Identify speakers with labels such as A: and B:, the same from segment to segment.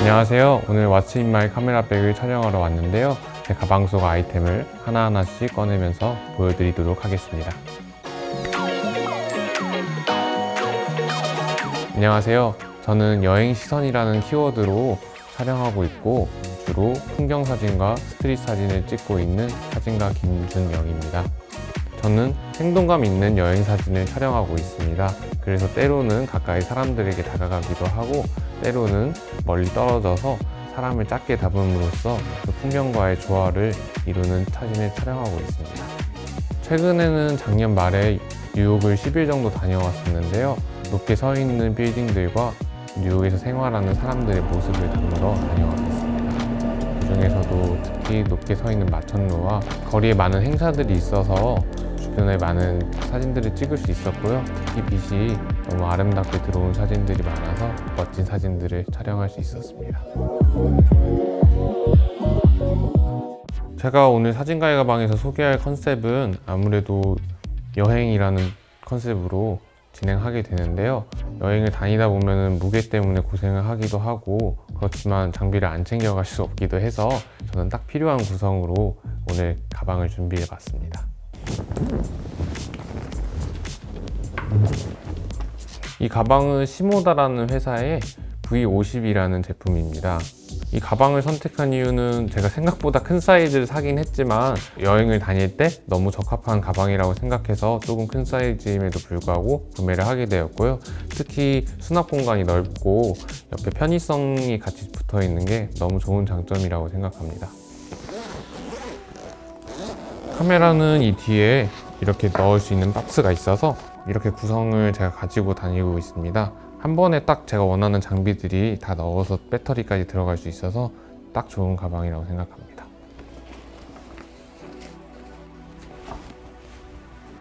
A: 안녕하세요. 오늘 왓츠 인 마이 카메라백을 촬영하러 왔는데요. 제 가방 속 아이템을 하나하나씩 꺼내면서 보여드리도록 하겠습니다. 안녕하세요. 저는 여행 시선이라는 키워드로 촬영하고 있고 주로 풍경 사진과 스트릿 사진을 찍고 있는 사진가 김준영입니다. 저는 생동감 있는 여행 사진을 촬영하고 있습니다. 그래서 때로는 가까이 사람들에게 다가가기도 하고 때로는 멀리 떨어져서 사람을 작게 담음으로써 그 풍경과의 조화를 이루는 사진을 촬영하고 있습니다. 최근에는 작년 말에 뉴욕을 10일 정도 다녀왔었는데요. 높게 서 있는 빌딩들과 뉴욕에서 생활하는 사람들의 모습을 담으러 다녀왔습니다. 그 중에서도 특히 높게 서 있는 마천루와 거리에 많은 행사들이 있어서 주변에 많은 사진들을 찍을 수 있었고요. 특히 빛이 너무 아름답게 들어온 사진들이 많아서 멋진 사진들을 촬영할 수 있었습니다. 제가 오늘 사진가의 가방에서 소개할 컨셉은 아무래도 여행이라는 컨셉으로 진행하게 되는데요. 여행을 다니다 보면 무게 때문에 고생을 하기도 하고 그렇지만 장비를 안 챙겨갈 수 없기도 해서 저는 딱 필요한 구성으로 오늘 가방을 준비해 봤습니다. 이 가방은 시모다라는 회사의 V50이라는 제품입니다. 이 가방을 선택한 이유는 제가 생각보다 큰 사이즈를 사긴 했지만 여행을 다닐 때 너무 적합한 가방이라고 생각해서 조금 큰 사이즈임에도 불구하고 구매를 하게 되었고요. 특히 수납 공간이 넓고 옆에 편의성이 같이 붙어 있는 게 너무 좋은 장점이라고 생각합니다. 카메라는 이 뒤에 이렇게 넣을 수 있는 박스가 있어서 이렇게 구성을 제가 가지고 다니고 있습니다. 한 번에 딱 제가 원하는 장비들이 다 넣어서 배터리까지 들어갈 수 있어서 딱 좋은 가방이라고 생각합니다.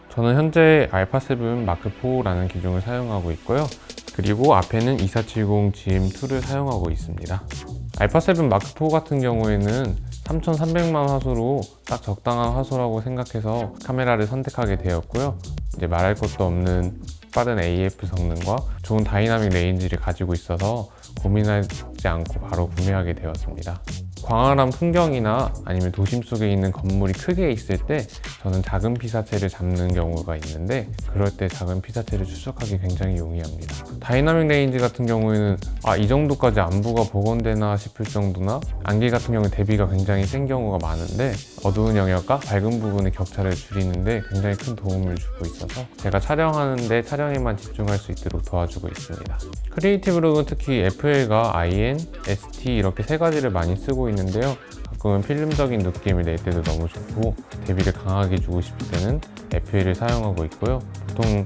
A: 저는 현재 알파7 마크4라는 기종을 사용하고 있고요. 그리고 앞에는 2470 GM2를 사용하고 있습니다. 알파7 마크4 같은 경우에는 3300만 화소로 딱 적당한 화소라고 생각해서 카메라를 선택하게 되었고요. 이제 말할 것도 없는 빠른 AF 성능과 좋은 다이나믹 레인지를 가지고 있어서 고민하지 않고 바로 구매하게 되었습니다. 광활한 풍경이나 아니면 도심 속에 있는 건물이 크게 있을 때 저는 작은 피사체를 잡는 경우가 있는데 그럴 때 작은 피사체를 추적하기 굉장히 용이합니다. 다이나믹 레인지 같은 경우에는 이 정도까지 안부가 복원되나 싶을 정도나 안개 같은 경우는 대비가 굉장히 센 경우가 많은데 어두운 영역과 밝은 부분의 격차를 줄이는데 굉장히 큰 도움을 주고 있어서 제가 촬영하는데 촬영에만 집중할 수 있도록 도와주고 있습니다. 크리에이티브 룩은 특히 FL과 IN, ST 이렇게 세 가지를 많이 쓰고 있는데요. 가끔은 필름적인 느낌을 낼 때도 너무 좋고 대비를 강하게 주고 싶을 때는 FL을 사용하고 있고요. 보통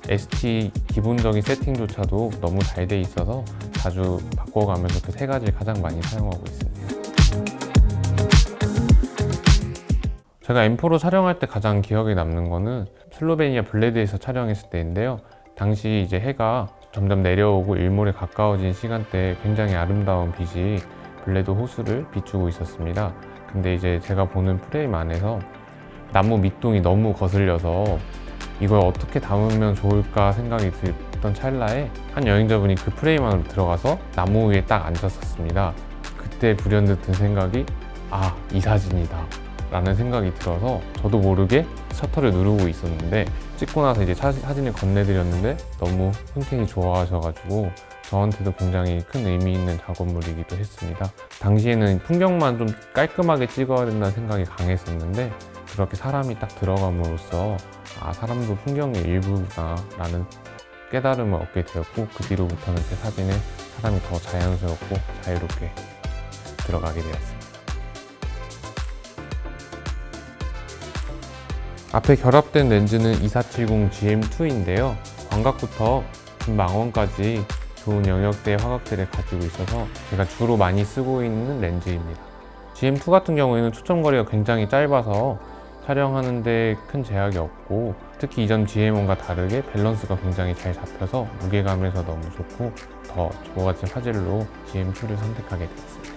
A: ST 기본적인 세팅조차도 너무 잘 돼 있어서 자주 바꿔가면서 그 세 가지를 가장 많이 사용하고 있습니다. 제가 M4로 촬영할 때 가장 기억에 남는 거는 슬로베니아 블레드에서 촬영했을 때인데요. 당시 이제 해가 점점 내려오고 일몰에 가까워진 시간대에 굉장히 아름다운 빛이 블레드 호수를 비추고 있었습니다. 근데 이제 제가 보는 프레임 안에서 나무 밑동이 너무 거슬려서 이걸 어떻게 담으면 좋을까 생각이 들던 찰나에 한 여행자분이 그 프레임 안으로 들어가서 나무 위에 딱 앉았었습니다. 그때 불현듯 든 생각이 이 사진이다 라는 생각이 들어서 저도 모르게 셔터를 누르고 있었는데 찍고 나서 이제 사진을 건네드렸는데 너무 흔쾌히 좋아하셔가지고 저한테도 굉장히 큰 의미 있는 작업물이기도 했습니다. 당시에는 풍경만 좀 깔끔하게 찍어야 된다는 생각이 강했었는데 그렇게 사람이 딱 들어감으로써 사람도 풍경의 일부구나 라는 깨달음을 얻게 되었고 그 뒤로부터는 제 사진에 사람이 더 자연스럽고 자유롭게 들어가게 되었습니다. 앞에 결합된 렌즈는 2470 GM2인데요. 광각부터 망원까지 좋은 영역대의 화각들을 가지고 있어서 제가 주로 많이 쓰고 있는 렌즈입니다. GM2 같은 경우에는 초점거리가 굉장히 짧아서 촬영하는데 큰 제약이 없고 특히 이전 GM1과 다르게 밸런스가 굉장히 잘 잡혀서 무게감에서 너무 좋고 더 좋아진 화질로 GM2를 선택하게 되었습니다.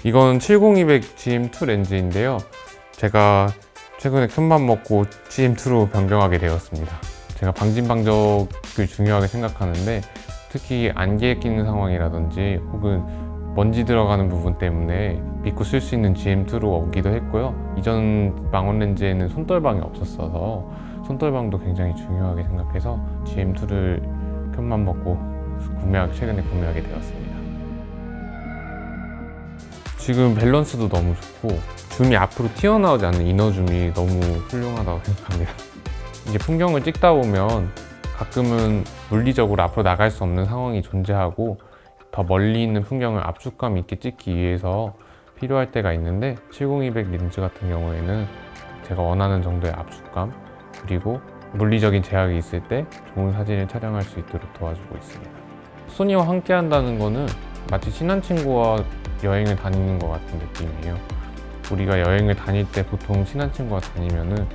A: 이건 70-200 GM2 렌즈인데요. 제가 최근에 큰맘 먹고 GM2로 변경하게 되었습니다. 제가 방진방적을 중요하게 생각하는데 특히 안개에 끼는 상황이라든지 혹은 먼지 들어가는 부분 때문에 믿고 쓸 수 있는 GM2로 오기도 했고요. 이전 망원 렌즈에는 손떨방이 없었어서 손떨방도 굉장히 중요하게 생각해서 GM2를 편만 먹고 최근에 구매하게 되었습니다. 지금 밸런스도 너무 좋고 줌이 앞으로 튀어나오지 않는 이너 줌이 너무 훌륭하다고 생각합니다. 이제 풍경을 찍다 보면 가끔은 물리적으로 앞으로 나갈 수 없는 상황이 존재하고 더 멀리 있는 풍경을 압축감 있게 찍기 위해서 필요할 때가 있는데 70-200 렌즈 같은 경우에는 제가 원하는 정도의 압축감 그리고 물리적인 제약이 있을 때 좋은 사진을 촬영할 수 있도록 도와주고 있습니다. 소니와 함께 한다는 거는 마치 친한 친구와 여행을 다니는 것 같은 느낌이에요. 우리가 여행을 다닐 때 보통 친한 친구와 다니면은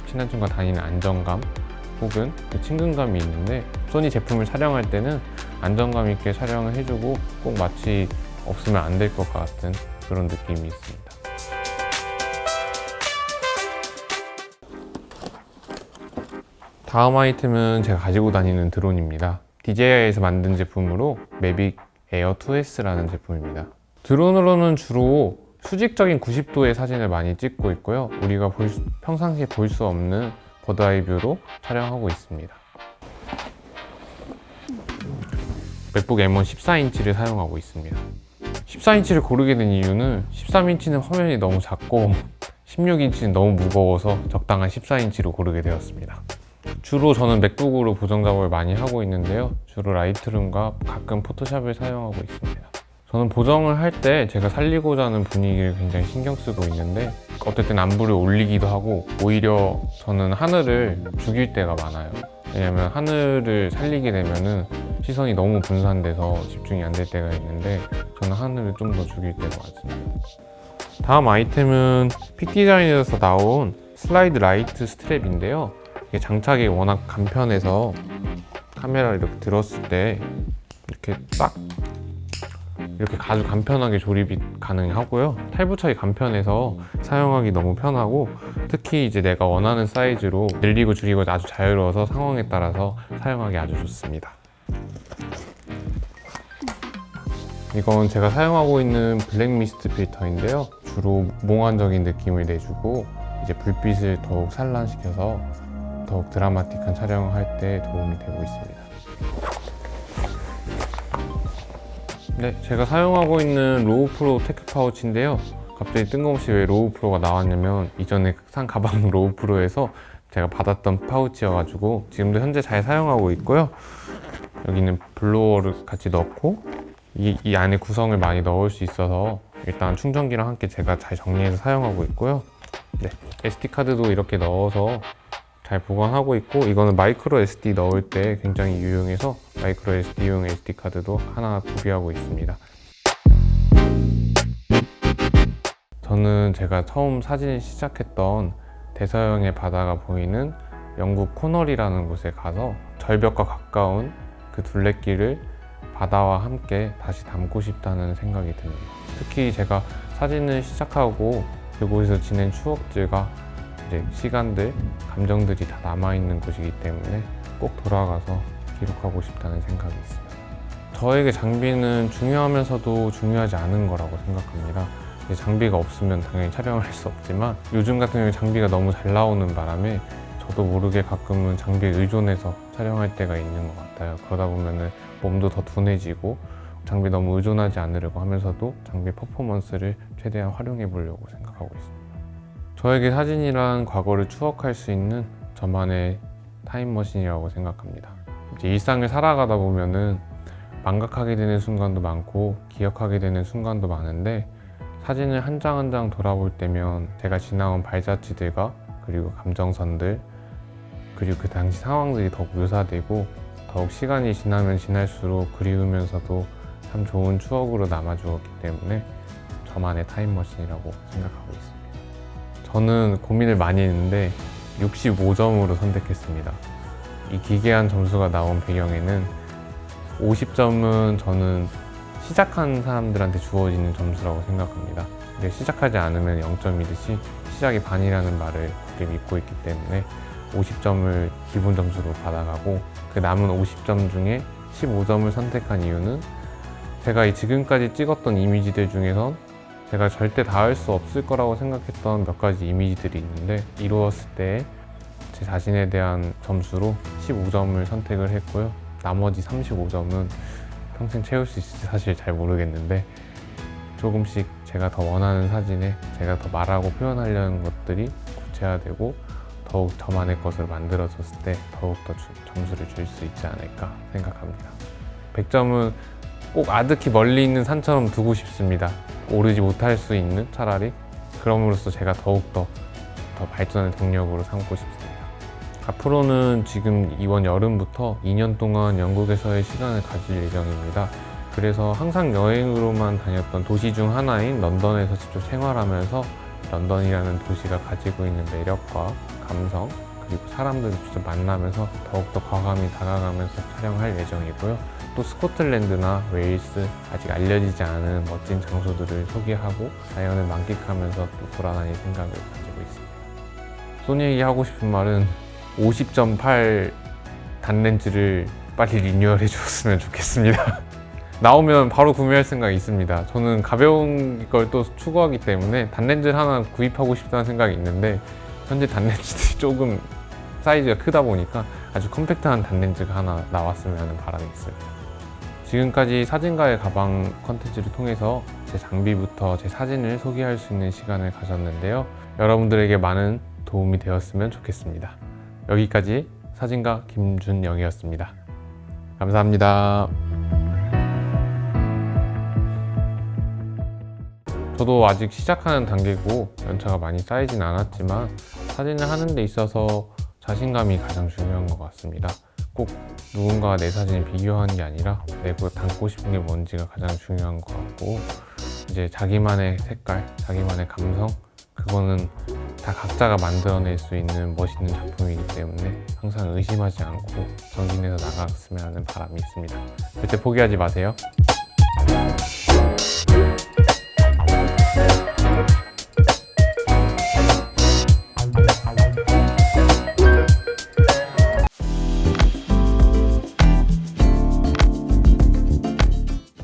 A: 친한 친구가 다니는 안정감 혹은 그 친근감이 있는데 소니 제품을 촬영할 때는 안정감 있게 촬영을 해주고 꼭 마치 없으면 안 될 것 같은 그런 느낌이 있습니다. 다음 아이템은 제가 가지고 다니는 드론입니다. DJI에서 만든 제품으로 매빅 에어 2S라는 제품입니다. 드론으로는 주로 수직적인 90도의 사진을 많이 찍고 있고요. 우리가 평상시에 볼 수 없는 버드아이 뷰로 촬영하고 있습니다. 맥북 M1 14인치를 사용하고 있습니다. 14인치를 고르게 된 이유는 13인치는 화면이 너무 작고 16인치는 너무 무거워서 적당한 14인치로 고르게 되었습니다. 주로 저는 맥북으로 보정 작업을 많이 하고 있는데요. 주로 라이트룸과 가끔 포토샵을 사용하고 있습니다. 저는 보정을 할 때 제가 살리고자 하는 분위기를 굉장히 신경 쓰고 있는데 어떨 땐 안부를 올리기도 하고 오히려 저는 하늘을 죽일 때가 많아요. 왜냐면 하늘을 살리게 되면은 시선이 너무 분산돼서 집중이 안 될 때가 있는데 저는 하늘을 좀 더 죽일 때가 많습니다. 다음 아이템은 픽디자인에서 나온 슬라이드 라이트 스트랩인데요. 이게 장착이 워낙 간편해서 카메라를 이렇게 들었을 때 이렇게 아주 간편하게 조립이 가능하고요. 탈부착이 간편해서 사용하기 너무 편하고 특히 이제 내가 원하는 사이즈로 늘리고 줄이고 아주 자유로워서 상황에 따라서 사용하기 아주 좋습니다. 이건 제가 사용하고 있는 블랙 미스트 필터인데요. 주로 몽환적인 느낌을 내주고 이제 불빛을 더욱 산란시켜서 더욱 드라마틱한 촬영을 할 때 도움이 되고 있습니다. 네, 제가 사용하고 있는 로우 프로 테크 파우치인데요. 갑자기 뜬금없이 왜 로우 프로가 나왔냐면 이전에 산 가방 로우 프로에서 제가 받았던 파우치여가지고 지금도 현재 잘 사용하고 있고요. 여기는 블로어를 같이 넣고 이 안에 구성을 많이 넣을 수 있어서 일단 충전기랑 함께 제가 잘 정리해서 사용하고 있고요. 네, SD카드도 이렇게 넣어서 잘 보관하고 있고 이거는 마이크로 SD 넣을 때 굉장히 유용해서 마이크로 SD용 SD카드도 하나 구비하고 있습니다. 저는 제가 처음 사진을 시작했던 대서양의 바다가 보이는 영국 코널이라는 곳에 가서 절벽과 가까운 그 둘레길을 바다와 함께 다시 담고 싶다는 생각이 듭니다. 특히 제가 사진을 시작하고 그곳에서 지낸 추억들과 이제 시간들, 감정들이 다 남아있는 곳이기 때문에 꼭 돌아가서 기록하고 싶다는 생각이 있습니다. 저에게 장비는 중요하면서도 중요하지 않은 거라고 생각합니다. 장비가 없으면 당연히 촬영을 할 수 없지만 요즘 같은 경우에 장비가 너무 잘 나오는 바람에 저도 모르게 가끔은 장비에 의존해서 촬영할 때가 있는 것 같아요. 그러다 보면은 몸도 더 둔해지고 장비 너무 의존하지 않으려고 하면서도 장비 퍼포먼스를 최대한 활용해 보려고 생각하고 있습니다. 저에게 사진이란 과거를 추억할 수 있는 저만의 타임머신이라고 생각합니다. 이제 일상을 살아가다 보면은 망각하게 되는 순간도 많고 기억하게 되는 순간도 많은데 사진을 한 장 한 장 돌아볼 때면 제가 지나온 발자취들과 그리고 감정선들 그리고 그 당시 상황들이 더욱 묘사되고 더욱 시간이 지나면 지날수록 그리우면서도 참 좋은 추억으로 남아주었기 때문에 저만의 타임머신이라고 생각하고 있습니다. 저는 고민을 많이 했는데 65점으로 선택했습니다. 이 기괴한 점수가 나온 배경에는 50점은 저는 시작한 사람들한테 주어지는 점수라고 생각합니다. 근데 시작하지 않으면 0점이듯이 시작이 반이라는 말을 굳게 믿고 있기 때문에 50점을 기본 점수로 받아가고 그 남은 50점 중에 15점을 선택한 이유는 제가 지금까지 찍었던 이미지들 중에선 제가 절대 닿을 수 없을 거라고 생각했던 몇 가지 이미지들이 있는데 이루었을 때 제 자신에 대한 점수로 15점을 선택을 했고요. 나머지 35점은 평생 채울 수 있을지 사실 잘 모르겠는데 조금씩 제가 더 원하는 사진에 제가 더 말하고 표현하려는 것들이 구체화되고 더욱 저만의 것을 만들어졌을 때 더욱더 점수를 줄 수 있지 않을까 생각합니다. 100점은 꼭 아득히 멀리 있는 산처럼 두고 싶습니다. 오르지 못할 수 있는 차라리 그럼으로써 제가 더욱더 더 발전의 동력으로 삼고 싶습니다. 앞으로는 지금 이번 여름부터 2년 동안 영국에서의 시간을 가질 예정입니다. 그래서 항상 여행으로만 다녔던 도시 중 하나인 런던에서 직접 생활하면서 런던이라는 도시가 가지고 있는 매력과 감성 그리고 사람들을 직접 만나면서 더욱더 과감히 다가가면서 촬영할 예정이고요. 또 스코틀랜드나 웨일스 아직 알려지지 않은 멋진 장소들을 소개하고 자연을 만끽하면서 또 돌아다닐 생각을 가지고 있습니다. 소니에게 하고 싶은 말은 50.8 단렌즈를 빨리 리뉴얼해 주었으면 좋겠습니다. 나오면 바로 구매할 생각이 있습니다. 저는 가벼운 걸 또 추구하기 때문에 단렌즈를 하나 구입하고 싶다는 생각이 있는데 현재 단렌즈들이 조금 사이즈가 크다 보니까 아주 컴팩트한 단렌즈가 하나 나왔으면 하는 바람이 있습니다. 지금까지 사진가의 가방 컨텐츠를 통해서 제 장비부터 제 사진을 소개할 수 있는 시간을 가졌는데요. 여러분들에게 많은 도움이 되었으면 좋겠습니다. 여기까지 사진가 김준영이었습니다. 감사합니다. 저도 아직 시작하는 단계고 연차가 많이 쌓이진 않았지만 사진을 하는 데 있어서 자신감이 가장 중요한 것 같습니다. 꼭 누군가와 내 사진을 비교하는 게 아니라 내가 담고 싶은 게 뭔지가 가장 중요한 것 같고 이제 자기만의 색깔, 자기만의 감성 그거는 다 각자가 만들어낼 수 있는 멋있는 작품이기 때문에 항상 의심하지 않고 정진해서 나갔으면 하는 바람이 있습니다. 절대 포기하지 마세요.